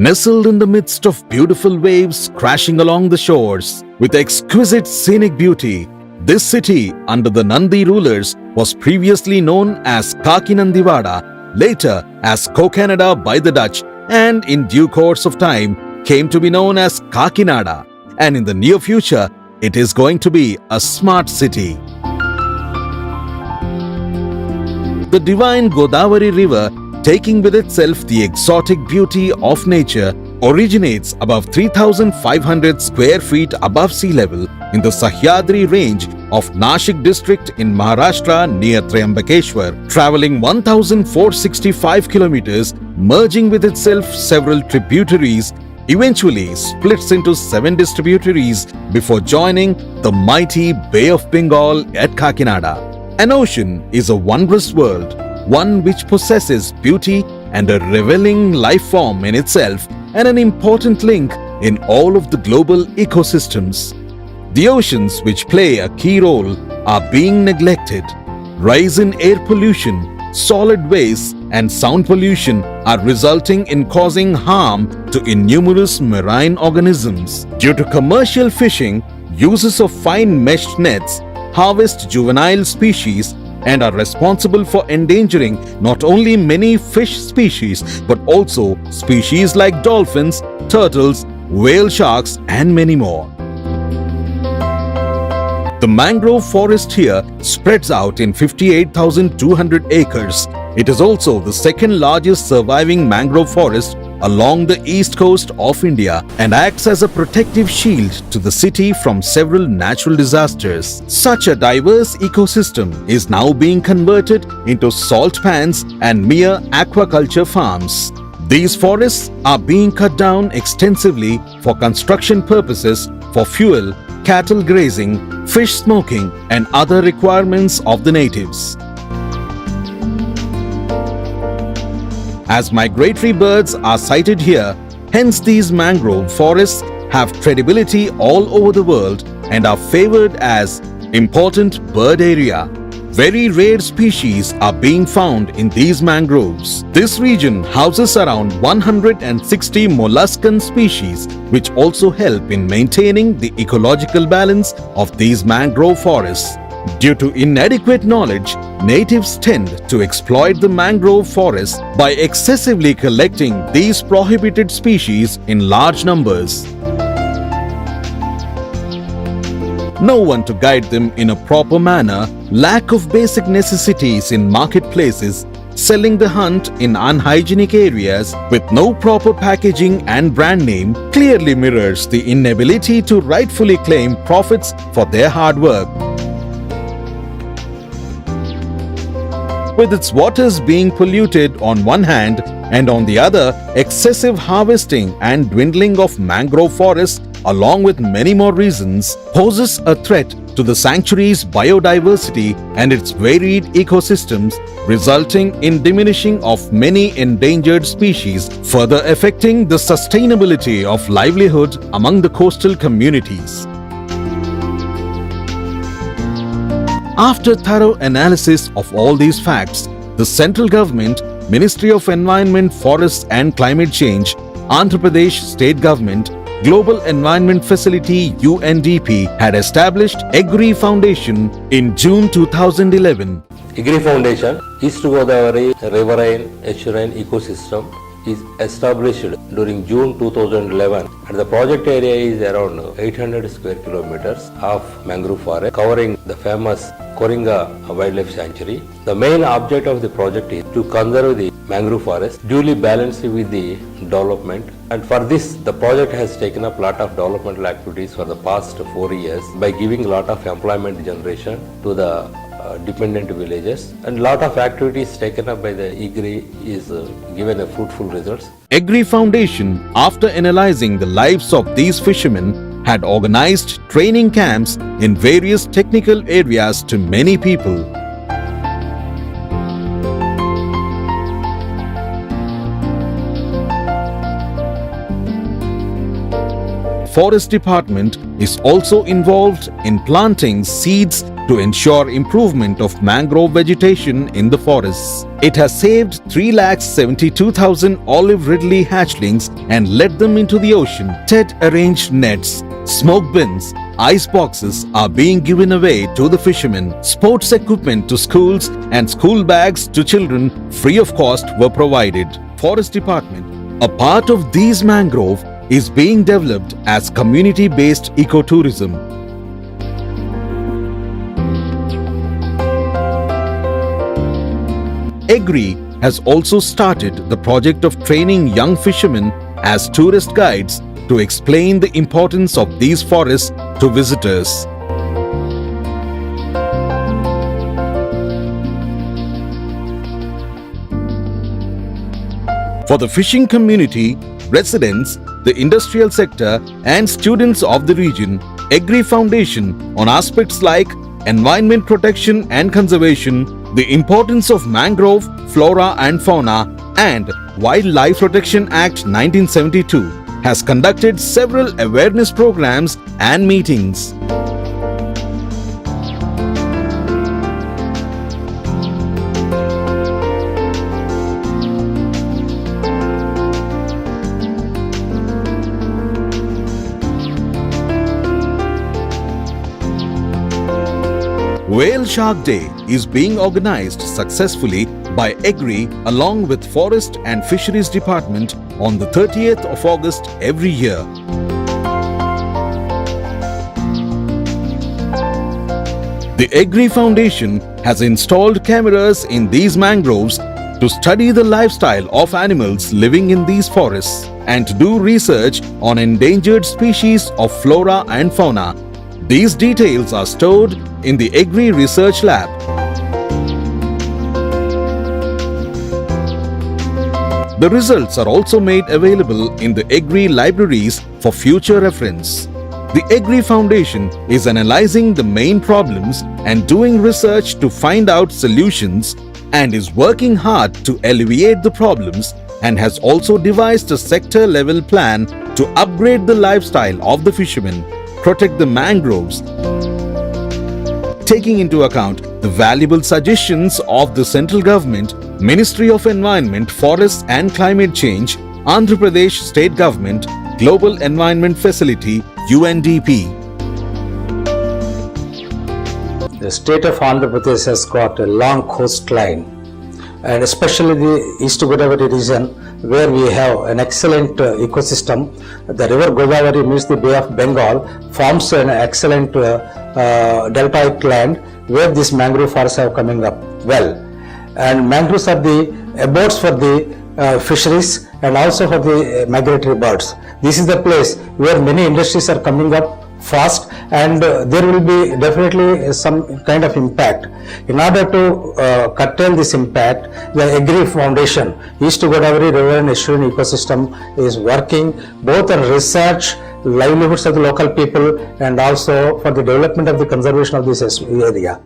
Nestled in the midst of beautiful waves crashing along the shores, with exquisite scenic beauty, this city under the Nandi rulers was previously known as Kakinandivada, later as Kokanada by the Dutch, and in due course of time came to be known as Kakinada, and in the near future it is going to be a smart city. The divine Godavari river, taking with itself the exotic beauty of nature, originates above 3,500 square feet above sea level in the Sahyadri range of Nashik district in Maharashtra near Triambakeshwar, traveling 1,465 kilometers, merging with itself several tributaries, eventually splits into 7 distributaries before joining the mighty Bay of Bengal at Kakinada. An ocean is a wondrous world, one which possesses beauty and a reveling life form in itself, and an important link in all of the global ecosystems. The oceans which play a key role are being neglected. Rise in air pollution, solid waste and sound pollution are resulting in causing harm to innumerous marine organisms. Due to commercial fishing, uses of fine meshed nets harvest juvenile species and are responsible for endangering not only many fish species but also species like dolphins, turtles, whale sharks and many more. The mangrove forest here spreads out in 58,200 acres. It is also the second largest surviving mangrove forest along the east coast of India and acts as a protective shield to the city from several natural disasters. Such a diverse ecosystem is now being converted into salt pans and mere aquaculture farms. These forests are being cut down extensively for construction purposes, for fuel, cattle grazing, fish smoking and other requirements of the natives. As migratory birds are sighted here, hence these mangrove forests have credibility all over the world and are favored as important bird area. Very rare species are being found in these mangroves. This region houses around 160 molluscan species, which also help in maintaining the ecological balance of these mangrove forests. Due to inadequate knowledge, natives tend to exploit the mangrove forests by excessively collecting these prohibited species in large numbers. No one to guide them in a proper manner, lack of basic necessities in marketplaces, selling the hunt in unhygienic areas with no proper packaging and brand name clearly mirrors the inability to rightfully claim profits for their hard work. With its waters being polluted on one hand and on the other, excessive harvesting and dwindling of mangrove forests along with many more reasons poses a threat to the sanctuary's biodiversity and its varied ecosystems, resulting in diminishing of many endangered species, further affecting the sustainability of livelihood among the coastal communities. After thorough analysis of all these facts, the central government, Ministry of Environment, Forests and Climate Change, Andhra Pradesh State Government, Global Environment Facility UNDP had established EGRI Foundation in June 2011. EGRI Foundation, East Godavari Riverine Estuarine Ecosystem, is established during June 2011 and the project area is around 800 square kilometers of mangrove forest covering the famous Koringa Wildlife Sanctuary. The main object of the project is to conserve the mangrove forest duly balanced with the development, and for this the project has taken up lot of developmental activities for the past 4 years by giving lot of employment generation to the dependent villages, and lot of activities taken up by the EGRI is given a fruitful results. EGRI Foundation, after analyzing the lives of these fishermen, had organized training camps in various technical areas to many people. Forest Department is also involved in planting seeds to ensure improvement of mangrove vegetation in the forests. It has saved 3,72,000 olive ridley hatchlings and led them into the ocean. TED-arranged nets, smoke bins, ice boxes are being given away to the fishermen. Sports equipment to schools and school bags to children free of cost were provided. Forest Department. A part of these mangrove is being developed as community-based ecotourism. EGRI has also started the project of training young fishermen as tourist guides to explain the importance of these forests to visitors. For the fishing community, residents, the industrial sector and students of the region, EGRI Foundation on aspects like environment protection and conservation, the importance of mangrove, flora and fauna and Wildlife Protection Act 1972 has conducted several awareness programs and meetings. Whale Shark Day is being organized successfully by EGRI along with Forest and Fisheries Department on the 30th of August every year. The EGRI Foundation has installed cameras in these mangroves to study the lifestyle of animals living in these forests and to do research on endangered species of flora and fauna. These details are stored in the EGRI Research Lab. The results are also made available in the EGRI libraries for future reference. The EGRI Foundation is analyzing the main problems and doing research to find out solutions and is working hard to alleviate the problems and has also devised a sector-level plan to upgrade the lifestyle of the fishermen, protect the mangroves, taking into account the valuable suggestions of the central government, Ministry of Environment, Forests and Climate Change, Andhra Pradesh State Government, Global Environment Facility, UNDP. The state of Andhra Pradesh has got a long coastline, and especially the East Godavari region, where we have an excellent ecosystem. The river Godavari meets the Bay of Bengal, forms an excellent deltaic land where these mangrove forests are coming up well. And mangroves are the abodes for the fisheries and also for the migratory birds. This is the place where many industries are coming up fast, and there will be definitely some kind of impact. In order to curtail this impact, the EGRI Foundation, East Godavari River and Estuarine Ecosystem, is working both on research, livelihoods of the local people and also for the development of the conservation of this area.